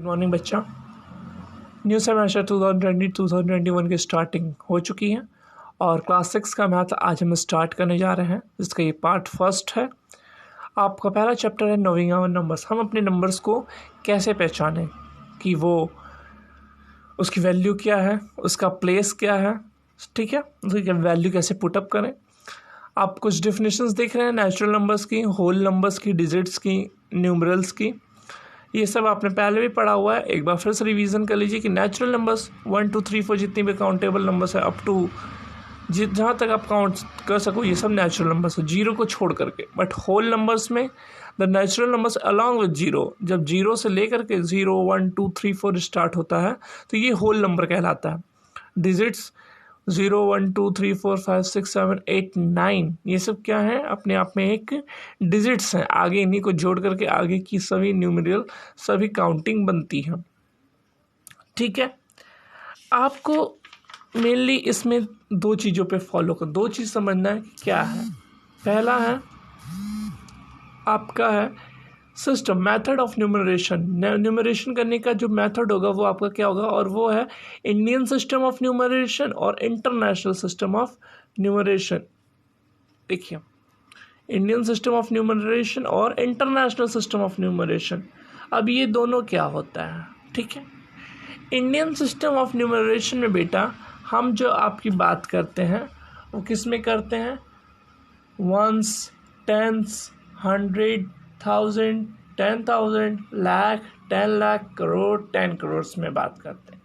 Good morning बच्चा। New semester 2020-2021 की starting हो चुकी है और क्लास 6 का मैथ आज हम स्टार्ट करने जा रहे हैं, जिसका ये पार्ट फर्स्ट है। आपका पहला चैप्टर है नोइंग आवर नंबर्स। हम अपने नंबर्स को कैसे पहचानें कि वो उसकी वैल्यू क्या है, उसका प्लेस क्या है, ठीक है, उसकी वैल्यू कैसे पुटअप करें। आप कुछ डिफिनेशंस देख रहे हैं नेचुरल नंबर्स की, होल नंबर्स की, डिजिट्स की, न्यूमरल्स की। ये सब आपने पहले भी पढ़ा हुआ है, एक बार फिर से रिवीजन कर लीजिए कि नेचुरल नंबर्स 1 2 3 4 जितनी भी काउंटेबल नंबर्स है अप टू जहाँ तक आप काउंट कर सको, ये सब नेचुरल नंबर्स है, जीरो को छोड़ करके। बट होल नंबर्स में the natural numbers along with zero, जब जीरो से लेकर के 0 1 2 3 4 स्टार्ट होता है तो ये होल नंबर कहलाता है। डिजिट्स 0 1 2 3 4 5 6 7 8 9 ये सब क्या है, अपने आप में एक डिजिट्स हैं। आगे इन्हीं को जोड़ करके आगे की सभी न्यूमेरियल सभी काउंटिंग बनती है, ठीक है। आपको मेनली इसमें दो चीज़ों पे फॉलो कर, दो चीज़ समझना है कि क्या है। पहला है आपका है system, method of numeration. Numeration करने का जो मेथड होगा वो आपका क्या होगा, और वो है इंडियन सिस्टम ऑफ न्यूमरेशन और इंटरनेशनल सिस्टम ऑफ न्यूमरेशन। देखिए, इंडियन सिस्टम ऑफ न्यूमरेशन और इंटरनेशनल सिस्टम ऑफ न्यूमरेशन, अब ये दोनों क्या होता है, ठीक है। इंडियन सिस्टम ऑफ न्यूमरेशन में बेटा हम जो आपकी बात करते हैं वो किस में करते हैं, वंस, टेंस, 100, 1000, 10,000, लाख, 10 लाख, करोड़, 10 करोड़ में बात करते हैं।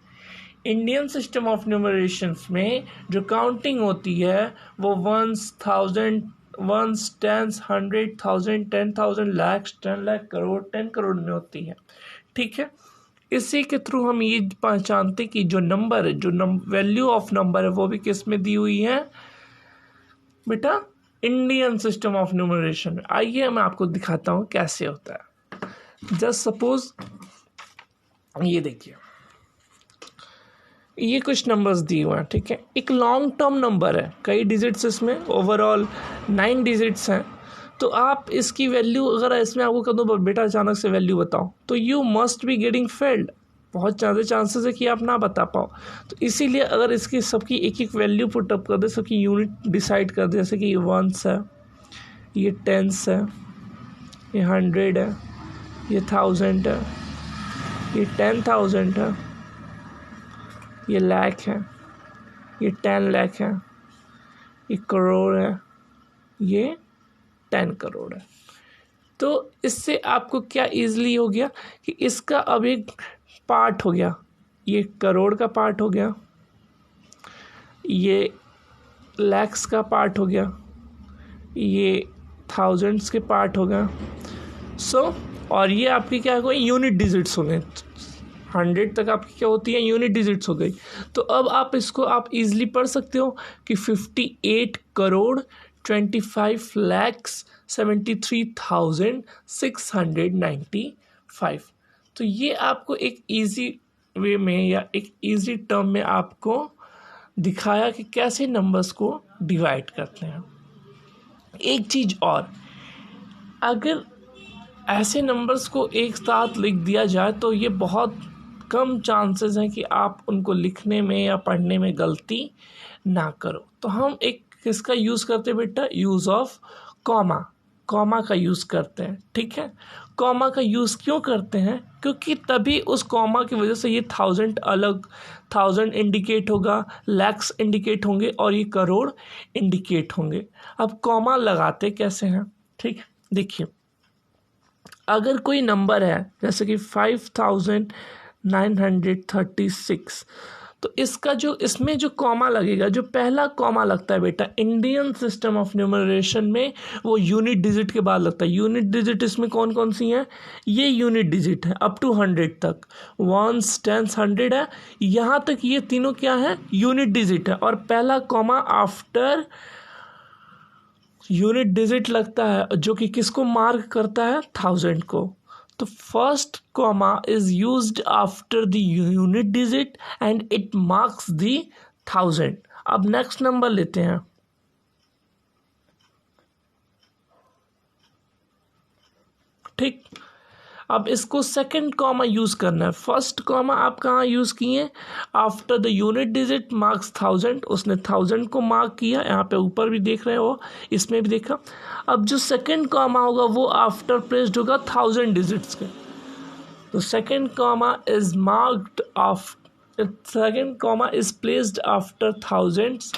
इंडियन सिस्टम ऑफ न्यूमरेशंस में जो काउंटिंग होती है वो ones, thousand, ones, tens, 100, 1000, 10,000, lakh, 10 lakh, crore, 10 crore में होती है, ठीक है। इसी के थ्रू हम ये पहचानते कि जो नंबर है, जो वैल्यू ऑफ नंबर है, वो भी किस में दी हुई है बेटा, इंडियन सिस्टम ऑफ न्यूमरेशन में। आइए मैं आपको दिखाता हूँ कैसे होता है। जस्ट सपोज ये देखिए, ये कुछ नंबर्स दिए हुए हैं, ठीक है। एक लॉन्ग टर्म नंबर है, कई डिजिट्स इसमें, ओवरऑल 9 डिजिट्स हैं। तो आप इसकी वैल्यू अगर इसमें आपको कर दूँ बेटा अचानक से वैल्यू बताओ, तो you must be getting failed, बहुत ज़्यादा चांसेस है कि आप ना बता पाओ। तो इसीलिए अगर इसकी सबकी एक एक वैल्यू पुटअप कर दे, सबकी यूनिट डिसाइड कर दे, जैसे कि ये वंस है, ये टेंस है, ये 100 है, ये 1000 है, ये 10,000 है, ये लाख है, ये 10 लाख है, ये करोड़ है, ये 10 करोड़ है। तो इससे आपको क्या इजीली हो गया कि इसका अब एक पार्ट हो गया, ये करोड़ का पार्ट हो गया, ये लैक्स का पार्ट हो गया, ये थाउजेंड्स के पार्ट हो गया। और ये आपकी क्या हो गई, यूनिट डिजिट्स हो गए। 100 तक आपकी क्या होती है, यूनिट डिजिट्स हो गई। तो अब आप इसको आप इजीली पढ़ सकते हो कि 58 करोड़ 25 लैक्स 73,695। तो ये आपको एक इजी वे में या एक इजी टर्म में आपको दिखाया कि कैसे नंबर्स को डिवाइड करते हैं। एक चीज़ और, अगर ऐसे नंबर्स को एक साथ लिख दिया जाए तो ये बहुत कम चांसेस हैं कि आप उनको लिखने में या पढ़ने में गलती ना करो। तो हम एक किसका यूज़ करते हैं बेटा, यूज़ ऑफ कॉमा, कॉमा का यूज़ करते हैं, ठीक है। कॉमा का यूज़ क्यों करते हैं, क्योंकि तभी उस कॉमा की वजह से ये 1000 अलग, 1000 इंडिकेट होगा, लैक्स इंडिकेट होंगे और ये करोड़ इंडिकेट होंगे। अब कॉमा लगाते कैसे हैं, ठीक, देखिए। अगर कोई नंबर है जैसे कि 5936, तो इसका जो इसमें जो कॉमा लगेगा, जो पहला कॉमा लगता है बेटा इंडियन सिस्टम ऑफ न्यूमरेशन में, वो यूनिट डिजिट के बाद लगता है। यूनिट डिजिट इसमें कौन कौन सी हैं, ये यूनिट डिजिट है अप टू 100 तक, वंस, टेंस, 100 है, यहाँ तक ये तीनों क्या है, यूनिट डिजिट है। और पहला कॉमा आफ्टर यूनिट डिजिट लगता है, जो कि किसको मार्क करता है, 1000 को। तो first comma is used after the unit digit and it marks the 1000। अब नेक्स्ट नंबर लेते हैं, ठीक। अब इसको सेकंड कॉमा यूज़ करना है। फर्स्ट कॉमा आप कहाँ यूज़ किए? After the unit digit marks 1000, उसने 1000 को मार्क किया, यहाँ पे ऊपर भी देख रहे हो, इसमें भी देखा। अब जो सेकंड कॉमा होगा वो आफ्टर प्लेस्ड होगा 1000 डिजिट्स के, तो second comma is marked of, second comma is placed after thousands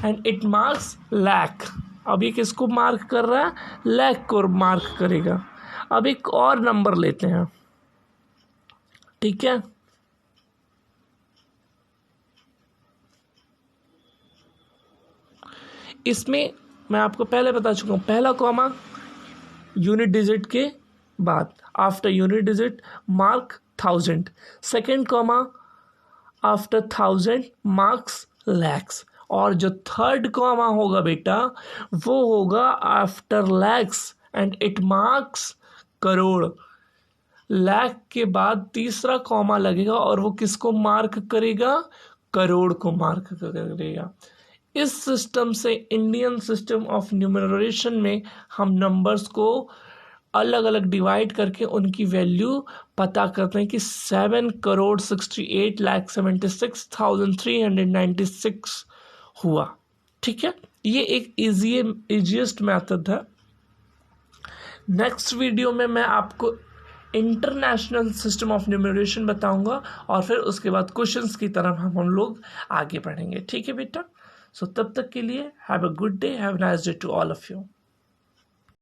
and it marks lakh. अब ये किसको मार्क कर रहा है? लाख को मार्क करेगा। अब एक और नंबर लेते हैं, ठीक है। इसमें मैं आपको पहले बता चुका हूँ, पहला कॉमा यूनिट डिजिट के बाद, after unit digit mark 1000, second comma after 1000 marks lakhs, और जो थर्ड कॉमा होगा बेटा वो होगा after lakhs and it marks crore. Lakh के बाद तीसरा कॉमा लगेगा और वो किसको मार्क करेगा? करोड़ को मार्क करेगा। इस सिस्टम से, इंडियन सिस्टम ऑफ न्यूमरेशन में, हम नंबर्स को अलग अलग डिवाइड करके उनकी वैल्यू पता करते हैं कि 7,68,76,396 हुआ। ठीक है, ये एक इजीएस्ट मेथड है। नेक्स्ट वीडियो में मैं आपको इंटरनेशनल सिस्टम ऑफ न्यूमरेशन बताऊंगा और फिर उसके बाद क्वेश्चंस की तरफ हम लोग आगे बढ़ेंगे। ठीक है बेटा, सो तब तक के लिए have a good day, have a nice day to all of you.